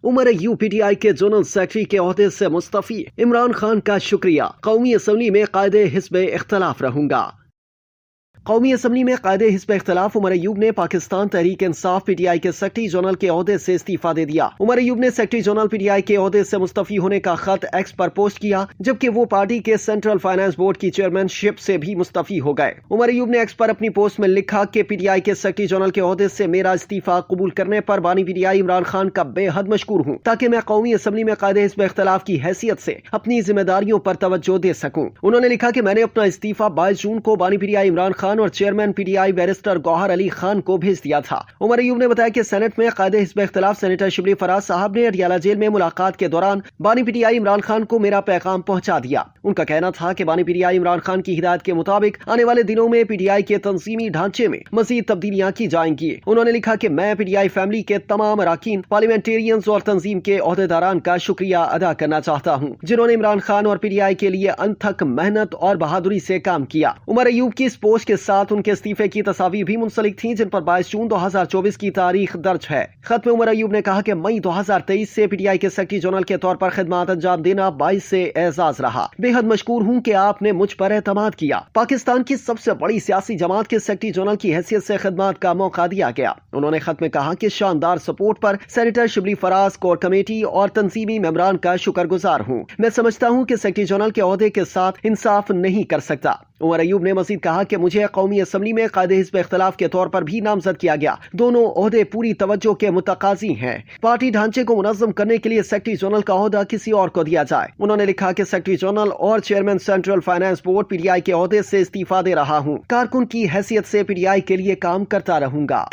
उमर अय्यूब PTI के zonal secretary के ओहदे से मुस्तफी। इमरान खान का शुक्रिया, कौमी असम्बली में कायदे हिस्ब इख्तलाफ रहूंगा। कौमी असम्बली में कायदे हिस्ब इख्तलाफ उमर अय्यूब ने पाकिस्तान तहरीक इंसाफ पीटीआई के सेक्रेटरी जनरल के ओहदे से इस्तीफा दे दिया। उमर अय्यूब ने सेक्रेटरी जनरल पीटीआई के ओहदे से मुस्तफी होने का खत एक्स पर पोस्ट किया, जबकि वो पार्टी के सेंट्रल फाइनेंस बोर्ड की चेयरमैनशिप से भी मुस्तफी हो गए। उमर अय्यूब ने एक्स पर अपनी पोस्ट में लिखा कि पीटीआई के सेक्रेटरी जनरल के ओहदे से मेरा इस्तीफा कबूल करने पर बानी पीटीआई इमरान खान का बेहद मशकूर हूँ, ताकि मैं कौमी असम्बली में कायदे हिस्ब इख्तलाफ की हैसियत से अपनी जिम्मेदारियों पर तवज्जो दे सकूं। उन्होंने लिखा कि मैंने अपना इस्तीफा 22 जून को बानी पीटीआई इमरान खान और chairman PTI barrister Gauhar Ali Khan को भेज दिया था। उमर अय्यूब ने बताया कि सेनेट में कायदे हिस्ब इख्तलाफ सेनेटर शिबली फराज साहब ने अडियाला जेल में मुलाकात के दौरान बानी पीटीआई इमरान खान को मेरा पैगाम पहुंचा दिया। उनका कहना था कि बानी पीटीआई इमरान खान की हिदायत के मुताबिक आने वाले दिनों में पीटीआई के तंजीमी ढांचे में मजीद तब्दीलियां की जाएंगी। उन्होंने लिखा कि मैं पीटीआई फैमिली के तमाम अरकान, पार्लियामेंटेरियंस और तंजीम के ओहदेदारान का शुक्रिया अदा करना चाहता हूँ, जिन्होंने इमरान खान और पीटीआई के लिए अनथक मेहनत और बहादुरी से काम किया। उमर अय्यूब की इस पोस्ट के साथ उनके इस्तीफे की तस्वीर भी मुंसलिक थी, जिन पर 22 जून 2024 की तारीख दर्ज है। खत में उमर अय्यूब ने कहा कि मई 2023 से पीटीआई के सेक्रेटरी जनरल के तौर पर खिदमत अंजाम देना बाइस से एजाज रहा। बेहद मशकूर हूँ कि आपने मुझ पर एतमाद किया। पाकिस्तान की सबसे बड़ी सियासी जमात के सेक्रेटरी जनरल की हैसियत से खिदमत का मौका दिया गया। उन्होंने खत में कहा कि शानदार सपोर्ट पर senator Shibli Faraz, core committee और तंजीमी मेंबरान का शुक्रगुजार हूँ। मैं समझता हूँ कि सेक्रेटरी जनरल के ओहदे के साथ इंसाफ नहीं कर सकता। उमर अय्यूब ने मजीद कहा कि मुझे कौमी असम्बली में कायदे हिस्ब इख्तलाफ के तौर पर भी नामजद किया गया। दोनों ओहदे पूरी तवज्जो के मुतकाजी हैं। पार्टी ढांचे को मुनज़्ज़म करने के लिए सेक्रेटरी जनरल का ओहदा किसी और को दिया जाए। उन्होंने लिखा कि सेक्रेटरी जनरल और chairman central finance board PTI के ओहदे से इस्तीफा दे रहा हूँ। कारकुन की हैसियत से पीटीआई के लिए काम करता रहूंगा।